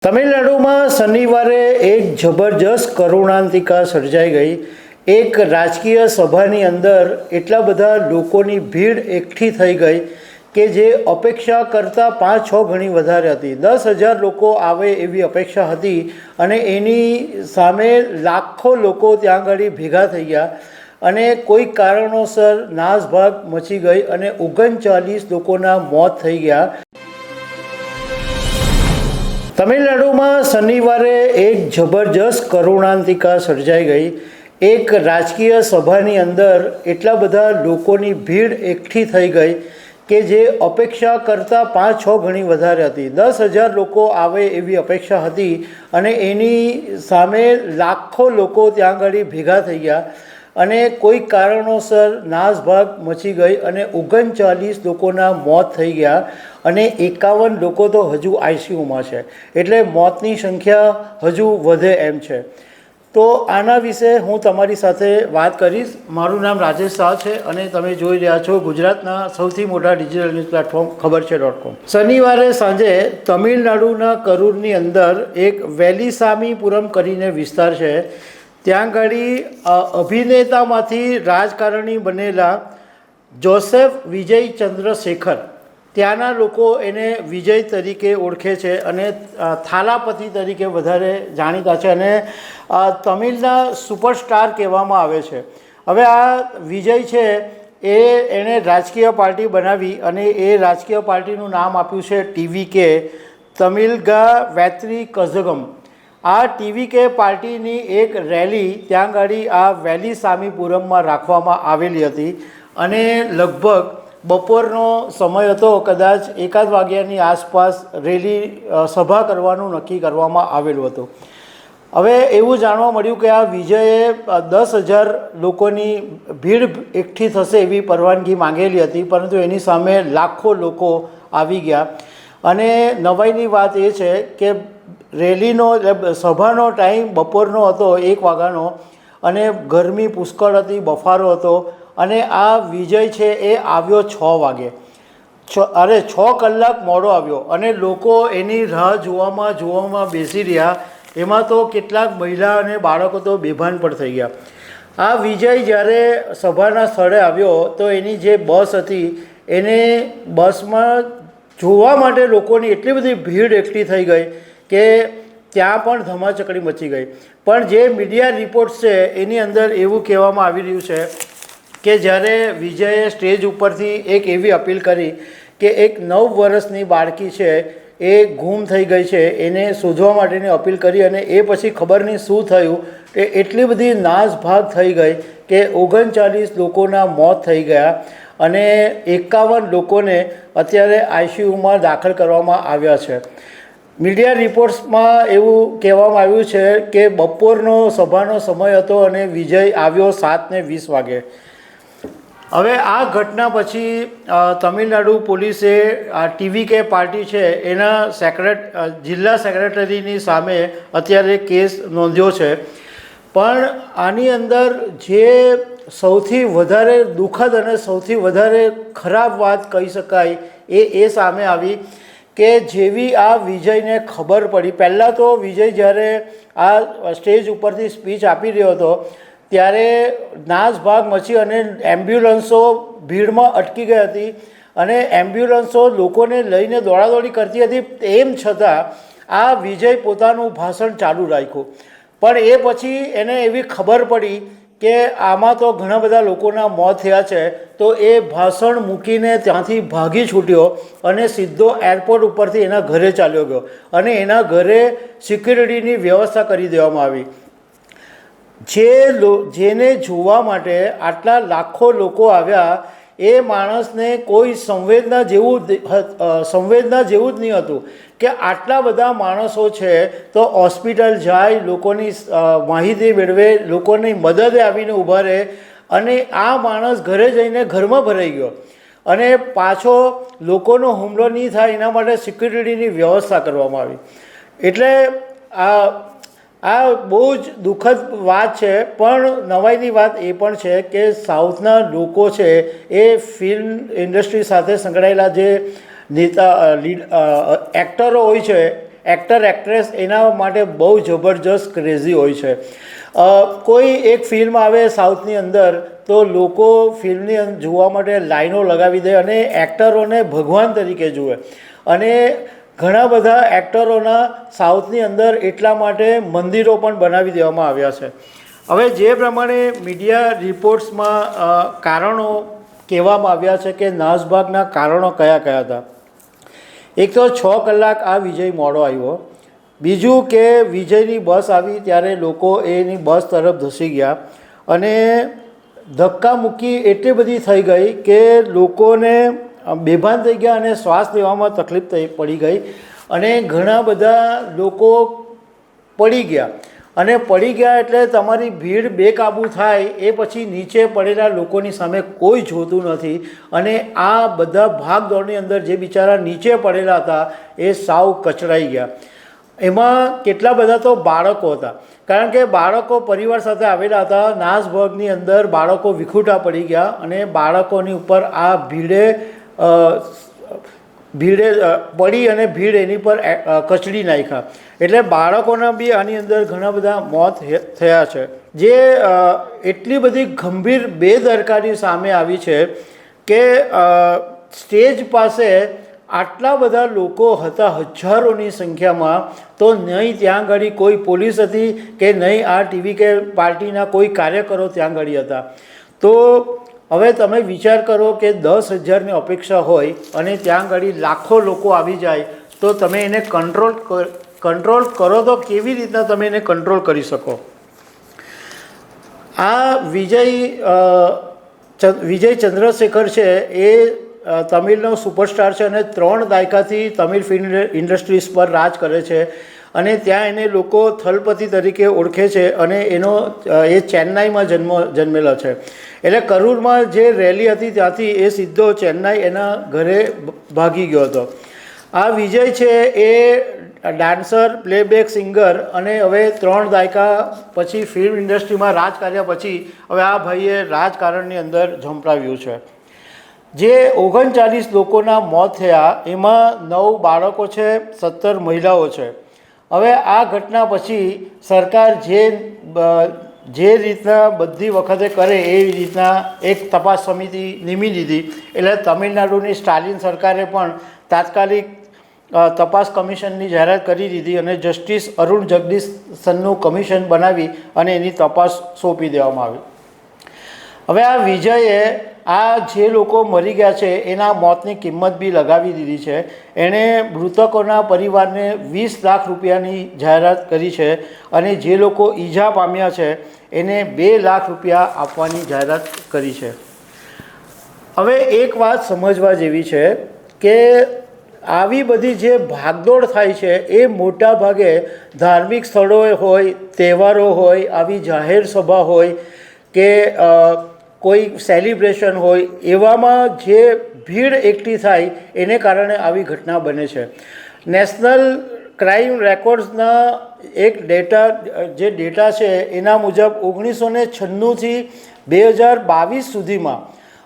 તમિલનાડુમાં શનિવારે એક જબરજસ્ત કરુણાંતિકા સર્જાઈ ગઈ। એક રાજકીય સભાની અંદર એટલા બધા લોકોની ભીડ એકઠી થઈ ગઈ કે જે અપેક્ષા કરતાં 5-6 ગણી વધારે હતી। 10,000 લોકો આવે એવી અપેક્ષા હતી અને એની સામે લાખો લોકો ત્યાં આગળ ભેગા થઈ ગયા અને કોઈક કારણોસર નાસભાગ મચી ગઈ અને 39 લોકોના મોત થઈ ગયા। તમિલનાડુમાં શનિવારે એક જબરજસ્ત કરુણાંતિકા સર્જાઈ ગઈ। એક રાજકીય સભાની અંદર એટલા બધા લોકોની ભીડ એકઠી થઈ ગઈ કે જે અપેક્ષા કરતાં 5-6 ગણી વધારે હતી। 10,000 લોકો આવે એવી અપેક્ષા હતી અને એની સામે લાખો લોકો ત્યાં આગળ ભેગા થઈ ગયા અને કોઈક કારણોસર નાસભાગ મચી ગઈ અને 39 લોકોના મોત થઈ ગયા અને 51 લોકો તો હજુ આઈસીયુમાં છે, એટલે મોતની સંખ્યા હજુ વધે એમ છે। તો આના વિશે હું તમારી સાથે વાત કરીશ। મારું નામ રાજેશ શાહ છે અને તમે જોઈ રહ્યા છો ગુજરાતના સૌથી મોટા ડિજિટલ ન્યૂઝ પ્લેટફોર્મ ખબરછે.com। શનિવારે સાંજે તમિલનાડુના કરૂરની અંદર એક વેલીસામીપુરમ કરીને વિસ્તાર છે, ત્યાં આગળ અભિનેતામાંથી રાજકારણી બનેલા જોસેફ વિજય ચંદ્રશેખર, ત્યાંના લોકો એને વિજય તરીકે ઓળખે છે અને થાલાપતિ તરીકે વધારે જાણીતા છે અને તમિલના સુપરસ્ટાર કહેવામાં આવે છે। હવે આ વિજય છે એણે રાજકીય પાર્ટી બનાવી અને એ રાજકીય પાર્ટીનું નામ આપ્યું છે ટીવીકે, તમિલગા વેત્રી કઝગમ। આ ટીવીકે પાર્ટીની એક રેલી ત્યાં આગળ આ વેલીસામીપુરમમાં રાખવામાં આવેલી હતી અને લગભગ બપોરનો સમય હતો, કદાચ 1 વાગ્યાની આસપાસ રેલી સભા કરવાનું નક્કી કરવામાં આવેલું હતું। હવે એવું જાણવા મળ્યું કે આ વિજયે 10,000 લોકોની ભીડ એકઠી થશે એવી પરવાનગી માંગેલી હતી, પરંતુ એની સામે લાખો લોકો આવી ગયા અને નવાઈની વાત એ છે કે રેલીનો સભાનો ટાઈમ બપોરનો હતો 1 વાગ્યાનો અને ગરમી પુષ્કળ હતી, બફારો હતો અને આ વિજય છે એ આવ્યો 6 વાગે, 6 કલાક મોડો આવ્યો અને લોકો એની રાહ જોવામાં બેસી રહ્યા। એમાં તો કેટલાક મહિલા અને બાળકો તો બેભાન પણ થઈ ગયા। આ વિજય જ્યારે સભાના સ્થળે આવ્યો તો એની જે બસ હતી એને બસમાં જોવા માટે લોકોની એટલી બધી ભીડ એકઠી થઈ ગઈ કે ત્યાં પણ ધમાચકડી મચી ગઈ। પણ જે મીડિયા રિપોર્ટ્સ છે એની અંદર એવું કહેવામાં આવી રહ્યું છે કે જ્યારે વિજયે સ્ટેજ ઉપરથી એક એવી અપીલ કરી કે એક 9 વર્ષની બાળકી છે એ ગુમ થઈ ગઈ છે, એને શોધવા માટેની અપીલ કરી અને એ પછી ખબર નહીં શું થયું કે એટલી બધી નાસભાગ થઈ ગઈ કે 39 લોકોના મોત થઈ ગયા અને 51 લોકોને અત્યારે આઈસીયુમાં દાખલ કરવામાં આવ્યા છે। મીડિયા રિપોર્ટ્સમાં એવું કહેવામાં આવ્યું છે કે બપોરનો સભાનો સમય હતો અને વિજય આવ્યો 7:20 વાગે। હવે આ ઘટના પછી તમિલનાડુ પોલીસે આ ટીવીકે પાર્ટી છે એના જિલ્લા સેક્રેટરીની સામે અત્યારે કેસ નોંધ્યો છે। પણ આની અંદર જે સૌથી વધારે દુઃખદ અને સૌથી વધારે ખરાબ વાત કહી શકાય એ સામે આવી કે જેવી આ વિજયને ખબર પડી, પહેલાં તો વિજય જ્યારે આ સ્ટેજ ઉપરથી સ્પીચ આપી રહ્યો હતો ત્યારે નાસભાગ મચી અને એમ્બ્યુલન્સો ભીડમાં અટકી ગઈ હતી અને એમ્બ્યુલન્સો લોકોને લઈને દોડાદોડી કરતી હતી। તેમ છતાં આ વિજય પોતાનું ભાષણ ચાલુ રાખ્યું, પણ એ પછી એને એવી ખબર પડી કે આમાં તો ઘણા બધા લોકોના મોત થયા છે, તો એ ભાષણ મૂકીને ત્યાંથી ભાગી છૂટ્યો અને સીધો એરપોર્ટ ઉપરથી એના ઘરે ચાલ્યો ગયો અને એના ઘરે સિક્યુરિટીની વ્યવસ્થા કરી દેવામાં આવી। જેને જોવા માટે આટલા લાખો લોકો આવ્યા એ માણસને કોઈ સંવેદના જેવું જ નહીં હતું કે આટલા બધા માણસો છે તો હોસ્પિટલ જાય, લોકોની માહિતી મેળવે, લોકોની મદદે આવીને ઊભા રહે અને આ માણસ ઘરે જઈને ઘરમાં ભરાઈ ગયો અને પાછો લોકોનો હુમલો નહીં થાય એના માટે સિક્યુરિટીની વ્યવસ્થા કરવામાં આવી। એટલે આ બહુ જ દુઃખદ વાત છે। પણ નવાઈની વાત એ પણ છે કે સાઉથના લોકો છે એ ફિલ્મ ઇન્ડસ્ટ્રી સાથે સંકળાયેલા જે નેતા એક્ટરો હોય છે એક્ટર એક્ટ્રેસ એના માટે બહુ જબરજસ્ત ક્રેઝી હોય છે. કોઈ એક ફિલ્મ આવે સાઉથની અંદર તો લોકો ફિલ્મની જોવા માટે લાઈનો લગાવી દે અને એક્ટરોને ભગવાન તરીકે જુએ. અને ઘણા બધા એક્ટરોના સાઉથની અંદર એટલા માટે મંદિરો પણ બનાવી દેવામાં આવ્યા છે. હવે જે પ્રમાણે મીડિયા રિપોર્ટ્સમાં કારણો કહેવામાં આવ્યા છે કે નાસભાગના કારણો કયા કયા હતા. એક તો 6 કલાક આ વિજય મોડો આવ્યો. બીજું કે વિજયની બસ આવી ત્યારે લોકો એની બસ તરફ ધસી ગયા અને ધક્કા મૂકી એટલી બધી થઈ ગઈ કે લોકોને બેભાન થઈ ગયા અને શ્વાસ લેવામાં તકલીફ પડી ગઈ અને ઘણા બધા લોકો પડી ગયા. અને પડી ગયા એટલે તમારી ભીડ બેકાબૂ થાય એ પછી નીચે પડેલા લોકોની સામે કોઈ જોતું નથી અને આ બધા ભાગદોડની અંદર જે બિચારા નીચે પડેલા હતા એ સાવ કચડાઈ ગયા. એમાં કેટલા બધા તો બાળકો હતા, કારણ કે બાળકો પરિવાર સાથે આવેલા હતા. નાસભાગની અંદર બાળકો વિખૂટા પડી ગયા અને બાળકોની ઉપર આ ભીડે પડી અને ભીડ એની પર કચડી નાખ્યા. એટલે બાળકોના બી આની અંદર ઘણા બધા મોત થયા છે. જે એટલી બધી ગંભીર બેદરકારી સામે આવી છે કે સ્ટેજ પાસે આટલા બધા લોકો હતા હજારોની સંખ્યામાં, તો નહીં ત્યાં આગળ કોઈ પોલીસ હતી કે નહીં આ ટીવી કે પાર્ટીના કોઈ કાર્યકરો ત્યાં આગળ હતા. તો હવે તમે વિચાર કરો કે 10,000ની અપેક્ષા હોય અને ત્યાં આગળ લાખો લોકો આવી જાય તો તમે એને કંટ્રોલ કરો તો કેવી રીતના તમે એને કંટ્રોલ કરી શકો. આ વિજય ચંદ્રશેખર છે એ તમિલનો સુપરસ્ટાર છે અને 3 દાયકાથી તમિલ ફિલ્મ ઇન્ડસ્ટ્રીઝ પર રાજ કરે છે અને ત્યાં એને લોકો થલપતિ તરીકે ઓળખે છે અને એ ચેન્નાઈમાં જન્મેલો છે. એટલે કરૂરમાં જે રેલી હતી ત્યાંથી એ સીધો ચેન્નાઈ એના ઘરે ભાગી ગયો હતો. આ વિજય છે એ ડાન્સર, પ્લેબેક સિંગર અને હવે 3 દાયકા પછી ફિલ્મ ઇન્ડસ્ટ્રીમાં રાજ કર્યા પછી હવે આ ભાઈએ રાજકારણની અંદર ઝંપલાવ્યું છે. જે 39 લોકોના મોત થયા એમાં 9 બાળકો છે, 17 મહિલાઓ છે. હવે આ ઘટના પછી સરકાર જે રીતના બધી વખતે કરે એ રીતના એક તપાસ સમિતિ નિમી દીધી. એટલે તમિલનાડુની સ્ટાલિન સરકારે પણ તાત્કાલિક તપાસ કમિશનની જાહેરાત કરી દીધી અને જસ્ટિસ અરુણ જગદીશનનું કમિશન બનાવી અને એની તપાસ સોંપી દેવામાં આવી. હવે આ વિજયે આ જે લોકો મરી ગયા છે એના મોતની કિંમત બી લગાવી દીધી છે. એણે મૃતકોના પરિવારને 20 લાખ રૂપિયાની જાહેરાત કરી છે અને જે લોકો ઈજા પામ્યા છે એને 2 લાખ રૂપિયા આપવાની જાહેરાત કરી છે. હવે એક વાત સમજવા જેવી છે કે આવી બધી જે ભાગદોડ થાય છે એ મોટા ભાગે ધાર્મિક સ્થળોએ હોય, તહેવારો હોય, આવી જાહેર સભા હોય કે કોઈ સેલિબ્રેશન હોય એવામાં જે ભીડ એકઠી થાય એને કારણે આવી ઘટના બને છે. નેશનલ ક્રાઇમ રેકોર્ડ્સના એક ડેટા છે એના મુજબ 1996થી 2022 સુધીમાં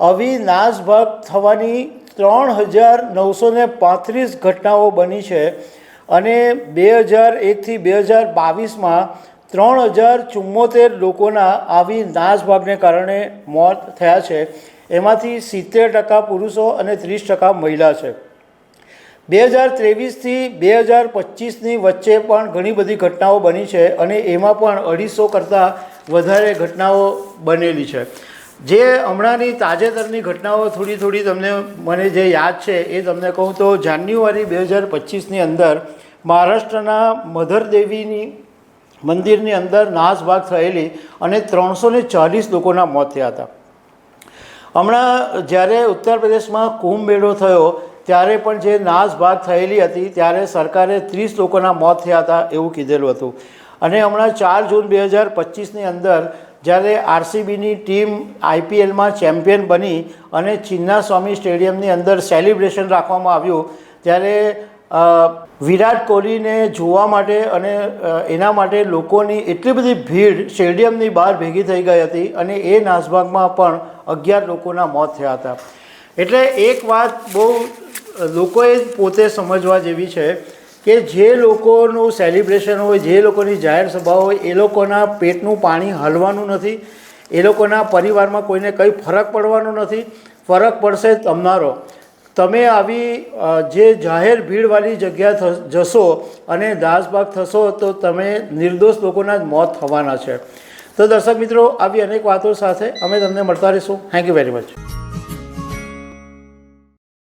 આવી નાસભાગ થવાની 3,935 ઘટનાઓ બની છે અને 2001થી 2022માં 3,074 લોકોના આવી નાસભાગને કારણે મોત થયા છે. એમાંથી 70% પુરુષો અને 30% મહિલા છે. 2023થી 2025ની વચ્ચે પણ ઘણી બધી ઘટનાઓ બની છે અને એમાં પણ 250 કરતાં વધારે ઘટનાઓ બનેલી છે. જે હમણાંની તાજેતરની ઘટનાઓ થોડી મને જે યાદ છે એ તમને કહું તો જાન્યુઆરી 2025ની અંદર મહારાષ્ટ્રના મધરદેવીની મંદિરની અંદર નાસભાગ થયેલી અને 340 લોકોના મોત થયા હતા. હમણાં જ્યારે ઉત્તર પ્રદેશમાં કુંભ મેળો થયો ત્યારે પણ જે નાસભાગ થયેલી હતી ત્યારે સરકારે 30 લોકોના મોત થયા હતા એવું કીધેલું હતું. અને હમણાં 4 જૂન 2025ની અંદર જ્યારે આરસીબીની ટીમ આઈપીએલમાં ચેમ્પિયન બની અને ચિન્નાસ્વામી સ્ટેડિયમની અંદર સેલિબ્રેશન રાખવામાં આવ્યું ત્યારે વિરાટ કોહલીને જોવા માટે અને એના માટે લોકોની એટલી બધી ભીડ સ્ટેડિયમની બહાર ભેગી થઈ ગઈ હતી અને એ નાસભાગમાં પણ 11 લોકોના મોત થયા હતા. એટલે એક વાત બહુ લોકોએ પોતે સમજવા જેવી છે કે જે લોકોનું સેલિબ્રેશન હોય, જે લોકોની જાહેર સભા હોય, એ લોકોના પેટનું પાણી હલવાનું નથી, એ લોકોના પરિવારમાં કોઈને કંઈ ફરક પડવાનો નથી. ફરક પડશે તમારો. તમે આવી જે જાહેર ભીડવાળી જગ્યા જશો અને દાસભાગ થશો તો તમે નિર્દોષ લોકોના જ મોત થવાના છે. તો દર્શક મિત્રો, આવી અનેક વાતો સાથે અમે તમને મળતા રહીશું. Thank you very much.